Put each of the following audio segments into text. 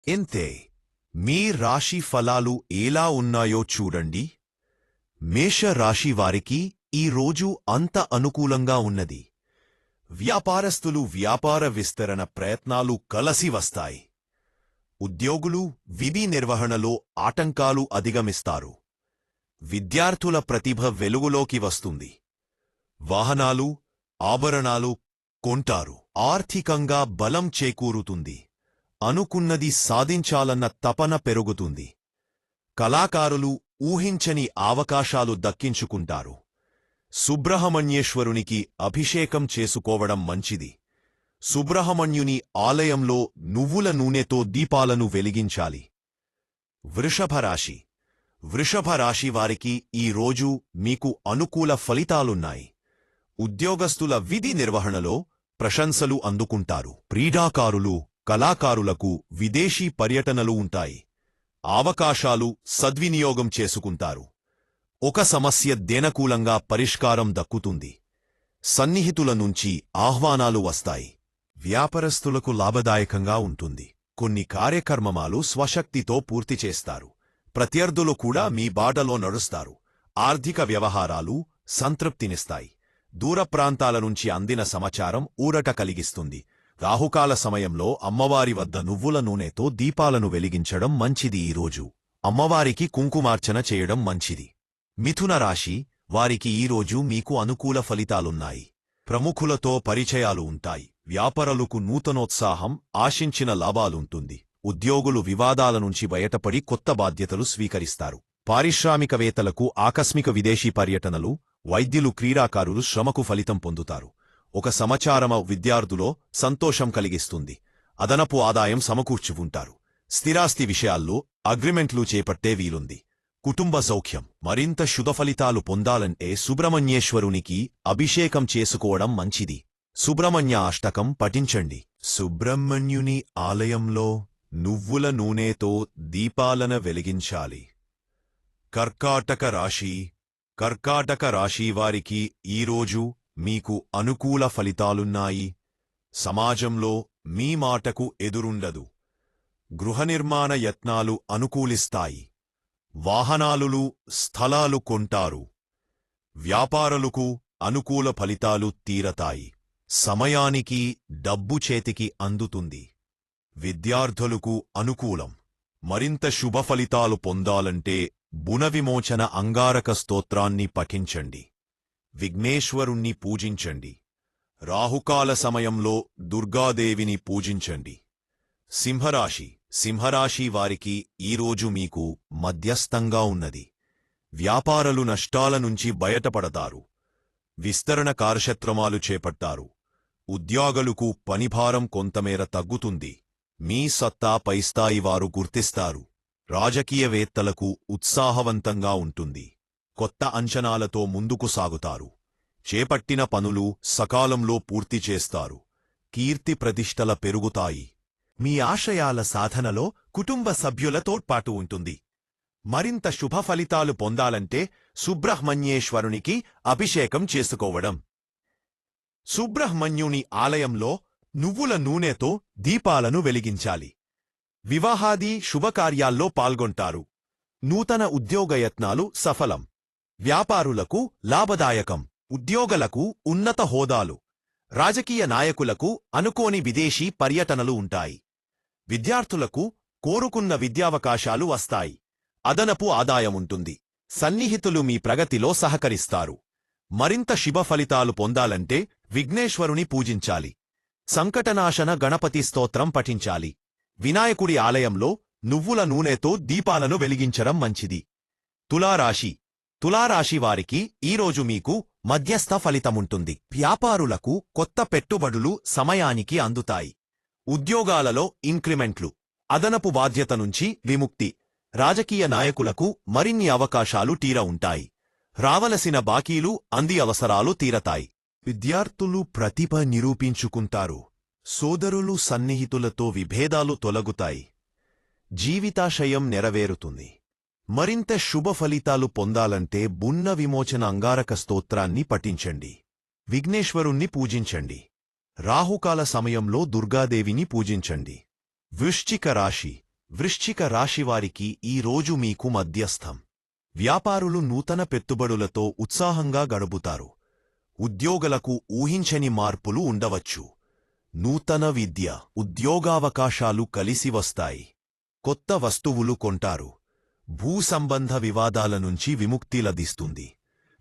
ఇంతే మీ రాశి ఫలాలు ఎలా ఉన్నాయో చూడండి. మేష రాశి వారికి ఈ రోజు అంత అనుకూలంగా ఉన్నది. వ్యాపారస్తులు వ్యాపార విస్తరణ ప్రయత్నాలు కలసి వస్తాయి. ఉద్యోగులు విధి నిర్వహణలో ఆటంకాలు అధిగమిస్తారు. విద్యార్థుల ప్రతిభ వెలుగులోకి వస్తుంది. వాహనాలు, ఆభరణాలు కొంటారు. ఆర్థికంగా బలం చేకూరుతుంది. అనుకున్నది సాధించాలన్న తపన పెరుగుతుంది. కళాకారులు ఊహించని అవకాశాలు దక్కించుకుంటారు. సుబ్రహ్మణ్యేశ్వరునికి అభిషేకం చేసుకోవడం మంచిది. సుబ్రహ్మణ్యుని ఆలయంలో నువ్వుల నూనెతో దీపాలను వెలిగించాలి. వృషభరాశి వృషభరాశి వారికి ఈ రోజు మీకు అనుకూల ఫలితాలున్నాయి. ఉద్యోగస్తుల విధి నిర్వహణలో ప్రశంసలు అందుకుంటారు. క్రీడాకారులు, కళాకారులకు విదేశీ పర్యటనలు ఉంటాయి. అవకాశాలు సద్వినియోగం చేసుకుంటారు. ఒక సమస్య దేనకూలంగా పరిష్కారం దక్కుతుంది. సన్నిహితుల నుంచి ఆహ్వానాలు వస్తాయి. వ్యాపారస్తులకు లాభదాయకంగా ఉంటుంది. కొన్ని కార్యక్రమాలు స్వశక్తితో పూర్తి చేస్తారు. ప్రత్యర్థులు కూడా మీ బాటలో నడుస్తారు. ఆర్థిక వ్యవహారాలు సంతృప్తినిస్తాయి. దూర ప్రాంతాల నుంచి అందిన సమాచారం ఊరట కలిగిస్తుంది. రాహుకాల సమయంలో అమ్మవారి వద్ద నువ్వుల నూనెతో దీపాలను వెలిగించడం మంచిది. ఈరోజు అమ్మవారికి కుంకుమార్చన చేయడం మంచిది. మిథున రాశి వారికి ఈరోజు మీకు అనుకూల ఫలితాలున్నాయి. ప్రముఖులతో పరిచయాలు ఉంటాయి. వ్యాపారులకు నూతనోత్సాహం, ఆశించిన లాభాలుంటుంది. ఉద్యోగులు వివాదాల నుంచి బయటపడి కొత్త బాధ్యతలు స్వీకరిస్తారు. పారిశ్రామికవేత్తలకు ఆకస్మిక విదేశీ పర్యటనలు, వైద్యులు, క్రీడాకారులు శ్రమకు ఫలితం పొందుతారు. ఒక సమాచారమ విద్యార్థులో సంతోషం కలిగిస్తుంది. అదనపు ఆదాయం సమకూర్చుకుంటారు. స్థిరాస్తి విషయాల్లో అగ్రిమెంట్లు చేపట్టే వీలుంది. కుటుంబ సౌఖ్యం. మరింత శుభఫలితాలు పొందాలంటే సుబ్రహ్మణ్యేశ్వరునికి అభిషేకం చేసుకోవడం మంచిది. సుబ్రహ్మణ్య అష్టకం పఠించండి. సుబ్రహ్మణ్యుని ఆలయంలో నువ్వుల నూనెతో దీపాలను వెలిగించాలి. కర్కాటక రాశి కర్కాటక రాశి వారికి ఈరోజు మీకు అనుకూల ఫలితాలున్నాయి. సమాజంలో మీ మాటకు ఎదురుండదు. గృహనిర్మాణ యత్నాలు అనుకూలిస్తాయి. వాహనాలు, స్థలాలు కొంటారు. వ్యాపారులకు అనుకూల ఫలితాలు తీరతాయి. సమయానికి డబ్బు చేతికి అందుతుంది. విద్యార్థులకు అనుకూలం. మరింత శుభఫలితాలు పొందాలంటే బునవిమోచన అంగారక స్తోత్రాన్ని పఠించండి. విఘ్నేశ్వరుణ్ణి పూజించండి. రాహుకాల సమయంలో దుర్గాదేవిని పూజించండి. సింహరాశి సింహరాశి వారికి ఈరోజు మీకు మధ్యస్థంగా ఉన్నది. వ్యాపారులు నష్టాల నుంచి బయటపడతారు. విస్తరణ కార్యక్రమాలు చేపట్టారు. ఉద్యోగులకు పనిభారం కొంతమేర తగ్గుతుంది. మీ సత్తా పైస్థాయి వారు గుర్తిస్తారు. రాజకీయవేత్తలకు ఉత్సాహవంతంగా ఉంటుంది. కొత్త అంచనాలతో ముందుకు సాగుతారు. చేపట్టిన పనులు సకాలంలో పూర్తి చేస్తారు. కీర్తి ప్రతిష్టల పెరుగుతాయి. మీ ఆశయాల సాధనలో కుటుంబ సభ్యుల తోడ్పాటు ఉంటుంది. మరింత శుభ ఫలితాలు పొందాలంటే సుబ్రహ్మణ్యేశ్వరునికి అభిషేకం చేసుకోవడం. సుబ్రహ్మణ్యుని ఆలయంలో నువ్వుల నూనెతో దీపాలను వెలిగించాలి. వివాహాది శుభకార్యాల్లో పాల్గొంటారు. నూతన ఉద్యోగయత్నాలు సఫలం. వ్యాపారులకు లాభదాయకం. ఉద్యోగులకు ఉన్నత హోదాలు. రాజకీయ నాయకులకు అనుకోని విదేశీ పర్యటనలు ఉంటాయి. విద్యార్థులకు కోరుకున్న విద్యావకాశాలు వస్తాయి. అదనపు ఆదాయముంటుంది. సన్నిహితులు మీ ప్రగతిలో సహకరిస్తారు. మరింత శుభ ఫలితాలు పొందాలంటే విఘ్నేశ్వరుని పూజించాలి. సంకటనాశన గణపతి స్తోత్రం పఠించాలి. వినాయకుడి ఆలయంలో నువ్వుల నూనెతో దీపాలను వెలిగించడం మంచిది. తులారాశి తులారాశి వారికి ఈరోజు మీకు మధ్యస్థ ఫలితముంటుంది. వ్యాపారులకు కొత్త పెట్టుబడులు సమయానికి అందుతాయి. ఉద్యోగాలలో ఇంక్రిమెంట్లు, అదనపు బాధ్యత నుంచి విముక్తి. రాజకీయ నాయకులకు మరిన్ని అవకాశాలు తీర ఉంటాయి. రావలసిన బాకీలు అంది అవసరాలు తీరతాయి. విద్యార్థులు ప్రతిభ నిరూపించుకుంటారు. సోదరులు సన్నిహితులతో విభేదాలు తొలగుతాయి. జీవితాశయం నెరవేరుతుంది. మరింత శుభ ఫలితాలు పొందాలంటే బున్న విమోచన అంగారక స్తోత్రాన్ని పఠించండి. విఘ్నేశ్వరుణ్ణి పూజించండి. రాహుకాల సమయంలో దుర్గాదేవిని పూజించండి. వృశ్చిక రాశి వృశ్చిక రాశివారికి ఈ రోజు మీకు మధ్యస్థం. వ్యాపారులు నూతన పెట్టుబడులతో ఉత్సాహంగా గడుపుతారు. ఉద్యోగులకు ఊహించని మార్పులు ఉండవచ్చు. నూతన విద్య, ఉద్యోగావకాశాలు కలిసి వస్తాయి. కొత్త వస్తువులు కొంటారు. భూసంబంధ వివాదాల నుంచి విముక్తి లభిస్తుంది.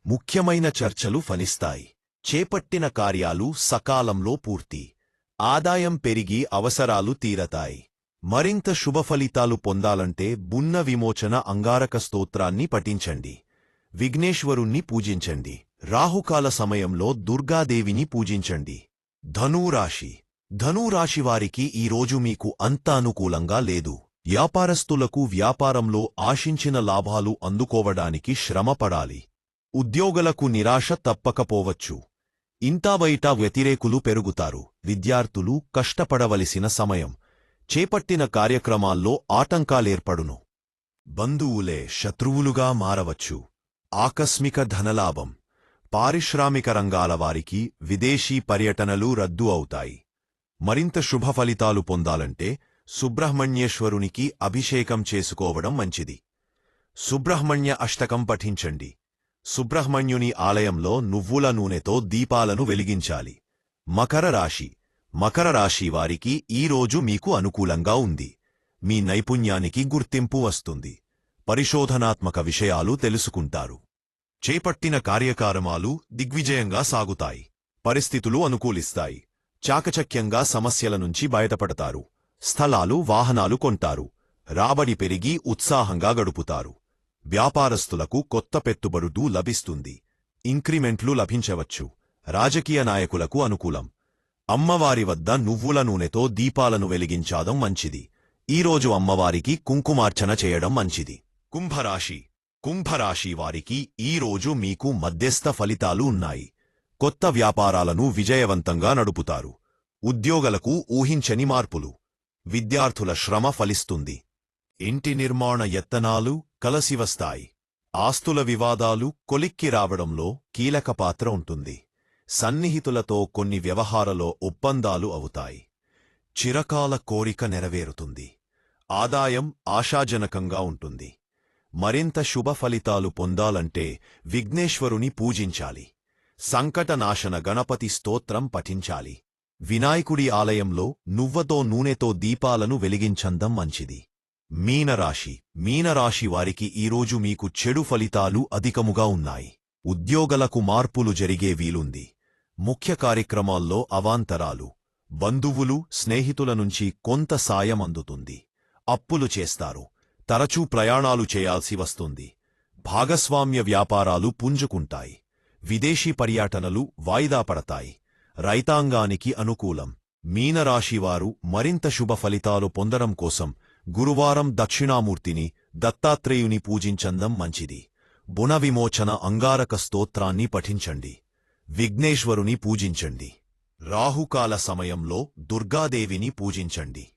ముఖ్యమైన చర్చలు ఫలిస్తాయి. చేపట్టిన కార్యాలు సకాలంలో పూర్తి. ఆదాయం పెరిగి అవసరాలు తీరతాయి. మరింత శుభఫలితాలు పొందాలంటే బున్న విమోచన అంగారక స్తోత్రాన్ని పఠించండి. విఘ్నేశ్వరుణ్ణి పూజించండి. రాహుకాల సమయంలో దుర్గాదేవిని పూజించండి. ధనురాశి. ధనురాశివారికి ఈరోజు మీకు అంత అనుకూలంగా లేదు. వ్యాపారస్తులకు వ్యాపారంలో ఆశించిన లాభాలు అందుకోవడానికి శ్రమపడాలి. ఉద్యోగులకు నిరాశ తప్పకపోవచ్చు. ఇంటా బయట వ్యతిరేకులు పెరుగుతారు. విద్యార్థులు కష్టపడవలసిన సమయం. చేపట్టిన కార్యక్రమాల్లో ఆటంకాలేర్పడును. బంధువులే శత్రువులుగా మారవచ్చు. ఆకస్మిక ధనలాభం. పారిశ్రామిక రంగాల వారికి విదేశీ పర్యటనలు రద్దు అవుతాయి. మరింత శుభ ఫలితాలు పొందాలంటే సుబ్రహ్మణ్యేశ్వరునికి అభిషేకం చేసుకోవడం మంచిది. సుబ్రహ్మణ్య అష్టకం పఠించండి. సుబ్రహ్మణ్యుని ఆలయంలో నువ్వుల నూనెతో దీపాలను వెలిగించాలి. మకర రాశి. మకర రాశి వారికి ఈరోజు మీకు అనుకూలంగా ఉంది. మీ నైపుణ్యానికి గుర్తింపు వస్తుంది. పరిశోధనాత్మక విషయాలు తెలుసుకుంటారు. చేపట్టిన కార్యక్రమాలు దిగ్విజయంగా సాగుతాయి. పరిస్థితులు అనుకూలిస్తాయి. చాకచక్యంగా సమస్యల నుంచి బయటపడతారు. స్థలాలు, వాహనాలు కొంటారు. రాబడి పెరిగి ఉత్సాహంగా గడుపుతారు. వ్యాపారస్తులకు కొత్త పెట్టుబడులు లభిస్తుంది. ఇంక్రిమెంట్లు లభించవచ్చు. రాజకీయ నాయకులకు అనుకూలం. అమ్మవారి వద్ద నువ్వుల నూనెతో దీపాలను వెలిగించడం మంచిది. ఈరోజు అమ్మవారికి కుంకుమార్చన చేయడం మంచిది. కుంభరాశి. కుంభరాశి వారికి ఈరోజు మీకు మధ్యస్థ ఫలితాలు ఉన్నాయి. కొత్త వ్యాపారాలను విజయవంతంగా నడుపుతారు. ఉద్యోగులకు ఊహించని మార్పులు. విద్యార్థుల శ్రమ ఫలిస్తుంది. ఇంటి నిర్మాణ యత్నాలు కలసివస్తాయి. ఆస్తుల వివాదాలు కొలిక్కి రావడంలో కీలక పాత్ర ఉంటుంది. సన్నిహితులతో కొన్ని వ్యవహారాల్లో ఒప్పందాలు అవుతాయి. చిరకాల కోరిక నెరవేరుతుంది. ఆదాయం ఆశాజనకంగా ఉంటుంది. మరింత శుభ ఫలితాలు పొందాలంటే విఘ్నేశ్వరుని పూజించాలి. సంకటనాశన గణపతి స్తోత్రం పఠించాలి. వినాయకుడి ఆలయంలో నువ్వతో నూనెతో దీపాలను వెలిగించండం మంచిది. మీనరాశి. మీనరాశి వారికి ఈరోజు మీకు చెడు ఫలితాలు అధికముగా ఉన్నాయి. ఉద్యోగులకు మార్పులు జరిగే వీలుంది. ముఖ్య కార్యక్రమాల్లో అవాంతరాలు. బంధువులు, స్నేహితుల నుంచి కొంత సాయం అందుతుంది. అప్పులు చేస్తారు. తరచూ ప్రయాణాలు చేయాల్సి వస్తుంది. భాగస్వామ్య వ్యాపారాలు పుంజుకుంటాయి. విదేశీ పర్యటనలు వాయిదా పడతాయి. రైతాంగానికి అనుకూలం. మీనరాశివారు మరింత శుభ ఫలితాలు పొందడం కోసం గురువారం దక్షిణామూర్తిని, దత్తాత్రేయుని పూజించండం మంచిది. బుణ విమోచన అంగారక స్తోత్రాన్ని పఠించండి. విఘ్నేశ్వరుని పూజించండి. రాహుకాల సమయంలో దుర్గాదేవిని పూజించండి.